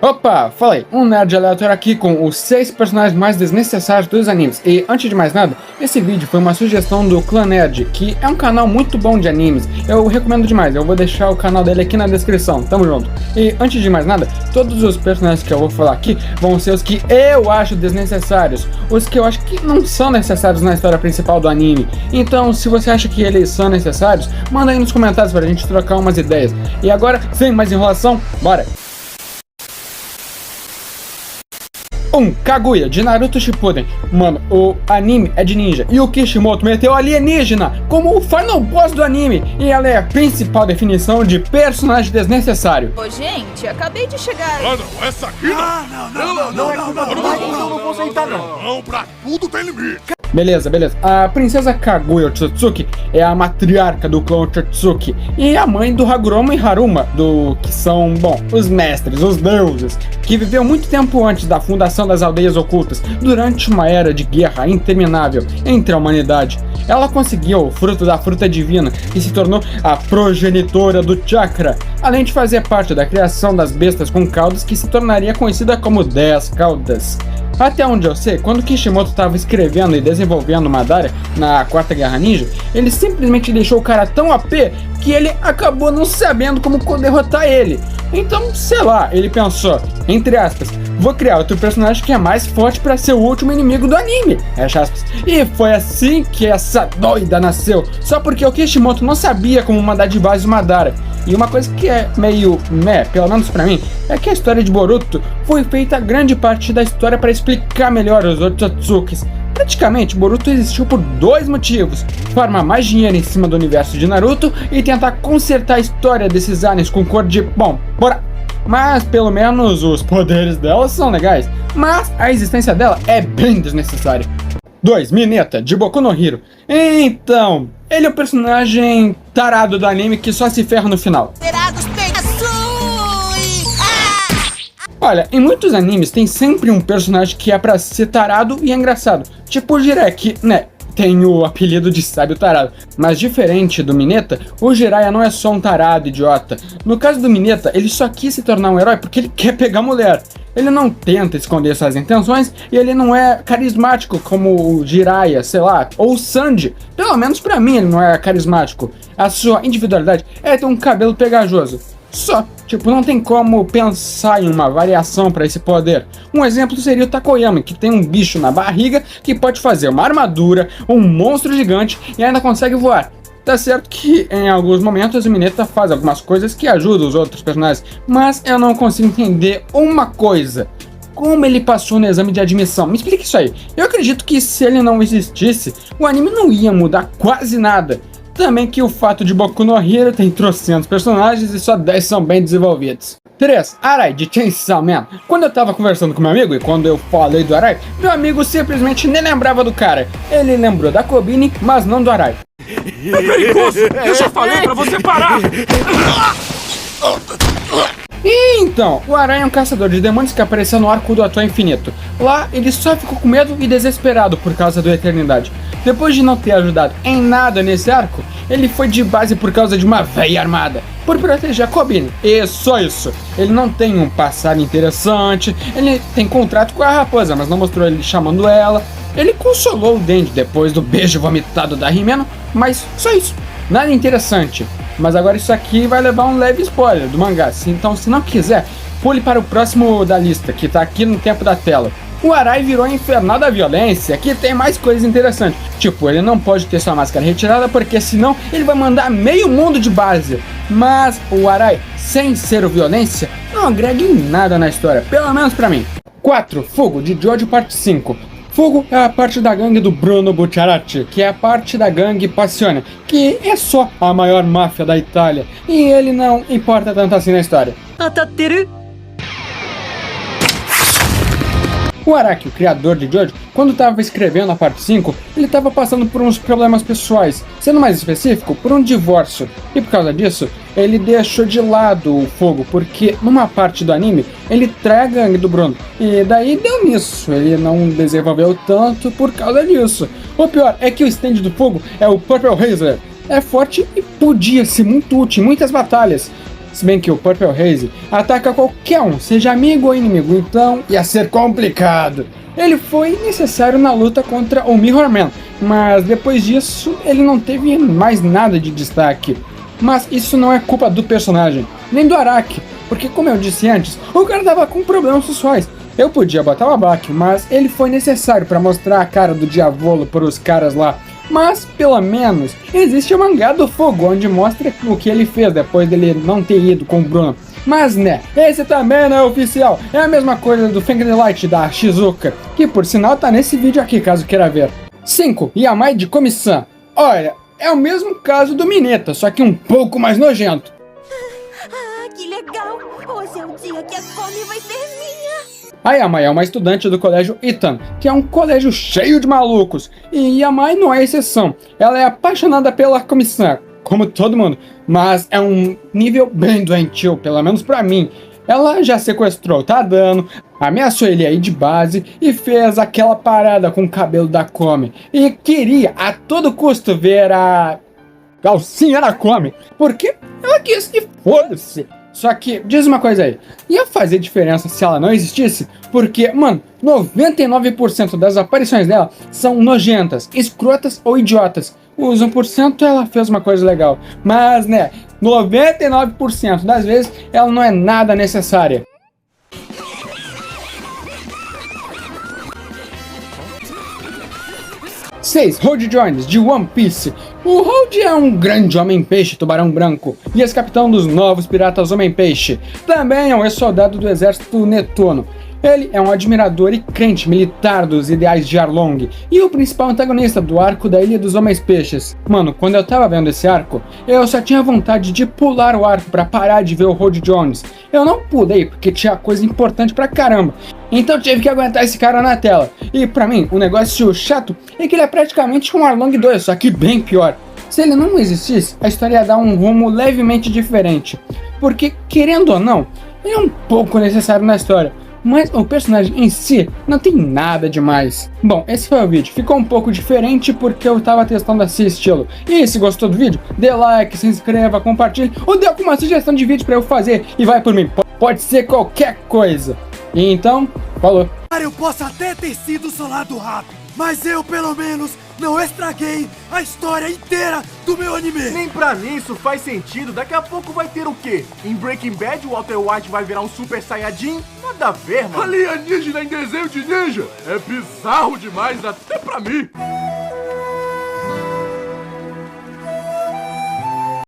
Opa, fala aí, um nerd aleatório aqui com os 6 personagens mais desnecessários dos animes. E antes de mais nada, esse vídeo foi uma sugestão do Clã Nerd, que é um canal muito bom de animes. Eu recomendo demais, eu vou deixar o canal dele aqui na descrição, tamo junto. E antes de mais nada, todos os personagens que eu vou falar aqui vão ser os que eu acho desnecessários, os que eu acho que não são necessários na história principal do anime. Então, se você acha que eles são necessários, manda aí nos comentários pra gente trocar umas ideias. E agora, sem mais enrolação, bora! Kaguya, de Naruto Shippuden. Mano, o anime é de ninja e o Kishimoto meteu alienígena como o final boss do anime, e ela é a principal definição de personagem desnecessário. Ô gente, acabei de chegar. Ah não, essa aqui não! Não vou aceitar não! Não, pra tudo tem limite! Beleza. A princesa Kaguya Otsutsuki é a matriarca do clã Otsutsuki e a mãe do Hagoromo e Haruma, que são, bom, os mestres, os deuses, que viveu muito tempo antes da fundação das aldeias ocultas, durante uma era de guerra interminável entre a humanidade. Ela conseguiu o fruto da fruta divina e se tornou a progenitora do chakra, além de fazer parte da criação das bestas com caudas, que se tornaria conhecida como 10 caudas. Até onde eu sei, quando Kishimoto estava escrevendo e desenvolvendo Madara na Quarta Guerra Ninja, ele simplesmente deixou o cara tão OP que ele acabou não sabendo como derrotar ele. Então, sei lá, ele pensou, entre aspas, vou criar outro personagem que é mais forte para ser o último inimigo do anime, fecha aspas. E foi assim que essa doida nasceu, só porque o Kishimoto não sabia como mandar de base o Madara. E uma coisa que é meio pelo menos pra mim, é que a história de Boruto foi feita grande parte da história para explicar melhor os Otsutsukis. Praticamente, Boruto existiu por 2 motivos: farmar mais dinheiro em cima do universo de Naruto e tentar consertar a história desses aliens com cor de, bora. Mas pelo menos os poderes dela são legais, mas a existência dela é bem desnecessária. 2. Mineta, de Boku no Hero. Então, ele é o personagem tarado do anime que só se ferra no final. Olha, em muitos animes tem sempre um personagem que é pra ser tarado e é engraçado. Tipo o Jiraiya, né? Tem o apelido de sábio tarado. Mas diferente do Mineta, o Jiraiya não é só um tarado idiota. No caso do Mineta, ele só quis se tornar um herói porque ele quer pegar mulher. Ele não tenta esconder suas intenções e ele não é carismático como o Jiraiya, sei lá, ou o Sanji. Pelo menos pra mim ele não é carismático. A sua individualidade é ter um cabelo pegajoso. Só, não tem como pensar em uma variação para esse poder. Um exemplo seria o Takoyami, que tem um bicho na barriga que pode fazer uma armadura, um monstro gigante e ainda consegue voar. Tá certo que em alguns momentos o Mineta faz algumas coisas que ajudam os outros personagens, mas eu não consigo entender uma coisa: como ele passou no exame de admissão? Me explica isso aí. Eu acredito que se ele não existisse, o anime não ia mudar quase nada. Também que o fato de Boku no Hero tem trocentos personagens e só 10 são bem desenvolvidos. 3. Arai, de Chainsaw Man. Quando eu tava conversando com meu amigo e quando eu falei do Arai, meu amigo simplesmente nem lembrava do cara. Ele lembrou da Kobine, mas não do Arai. É perigoso! Eu já falei pra você parar! Então, o Arai é um caçador de demônios que apareceu no arco do Ator Infinito. Lá, ele só ficou com medo e desesperado por causa da Eternidade. Depois de não ter ajudado em nada nesse arco, ele foi de base por causa de uma véia armada, por proteger a Kobine. E só isso. Ele não tem um passado interessante, ele tem contrato com a raposa, mas não mostrou ele chamando ela. Ele consolou o Denji depois do beijo vomitado da Himeno, mas só isso. Nada interessante. Mas agora isso aqui vai levar um leve spoiler do mangá, então se não quiser, pule para o próximo da lista, que tá aqui no tempo da tela. O Arai virou infernal da violência, que tem mais coisas interessantes. Tipo, ele não pode ter sua máscara retirada, porque senão ele vai mandar meio mundo de base. Mas o Arai, sem ser o violência, não agrega em nada na história, pelo menos pra mim. 4. Fugo, de Jojo Parte 5. Fugo é a parte da gangue do Bruno Bucciarati, que é a parte da gangue Passione, que é só a maior máfia da Itália, e ele não importa tanto assim na história. O Araki, o criador de Jojo, quando estava escrevendo a parte 5, ele estava passando por uns problemas pessoais, sendo mais específico, por um divórcio. E por causa disso, ele deixou de lado o fogo, porque numa parte do anime, ele trai a gangue do Bruno. E daí deu nisso, ele não desenvolveu tanto por causa disso. O pior é que o stand do fogo é o Purple Razor. É forte e podia ser muito útil em muitas batalhas. Se bem que o Purple Haze ataca qualquer um, seja amigo ou inimigo, então ia ser complicado. Ele foi necessário na luta contra o Mirror Man, mas depois disso ele não teve mais nada de destaque. Mas isso não é culpa do personagem, nem do Araki, porque como eu disse antes, o cara tava com problemas pessoais. Eu podia botar o Abaki, mas ele foi necessário para mostrar a cara do Diavolo para os caras lá. Mas, pelo menos, existe o mangá do Fogo, onde mostra o que ele fez depois dele não ter ido com o Bruno. Mas né, esse também não é oficial, é a mesma coisa do Fang Light da Shizuka, que por sinal tá nesse vídeo aqui, caso queira ver. 5. Yamai de Komi-san. Olha, é o mesmo caso do Mineta, só que um pouco mais nojento. Que legal! Hoje é o dia que a Komi vai ser minha! A Yamai é uma estudante do colégio Itan, que é um colégio cheio de malucos, e Yamai não é exceção. Ela é apaixonada pela Komi-san, como todo mundo, mas é um nível bem doentio, pelo menos pra mim. Ela já sequestrou o Tadano, ameaçou ele aí de base e fez aquela parada com o cabelo da Komi. E queria a todo custo ver a calcinha da Komi, porque ela quis que foda-se. Só que, diz uma coisa aí, ia fazer diferença se ela não existisse? Porque, mano, 99% das aparições dela são nojentas, escrotas ou idiotas. Os 1% ela fez uma coisa legal, mas, né, 99% das vezes ela não é nada necessária. Seis, Hold Jones, de One Piece. O Hold é um grande homem-peixe tubarão branco e ex-capitão dos novos piratas Homem-Peixe. Também é um ex-soldado do exército Netuno. Ele é um admirador e crente militar dos ideais de Arlong e o principal antagonista do arco da Ilha dos Homens-Peixes. Mano, quando eu tava vendo esse arco, eu só tinha vontade de pular o arco pra parar de ver o Hold Jones. Eu não pulei porque tinha coisa importante pra caramba, então tive que aguentar esse cara na tela. E pra mim, o negócio chato é que ele é praticamente um Arlong 2, só que bem pior. Se ele não existisse, a história ia dar um rumo levemente diferente, porque, querendo ou não, ele é um pouco necessário na história. Mas o personagem em si não tem nada demais. Bom, esse foi o vídeo. Ficou um pouco diferente porque eu tava testando esse estilo. E se gostou do vídeo, dê like, se inscreva, compartilhe ou dê alguma sugestão de vídeo pra eu fazer e vai por mim. Pode ser qualquer coisa. E então, falou. Eu posso até ter sido solado rápido, mas eu pelo menos não estraguei a história inteira do meu anime. Nem pra mim isso faz sentido. Daqui a pouco vai ter o quê? Em Breaking Bad o Walter White vai virar um Super Saiyajin? Nada a ver, mano. Alienígena em desenho de ninja é bizarro demais até pra mim.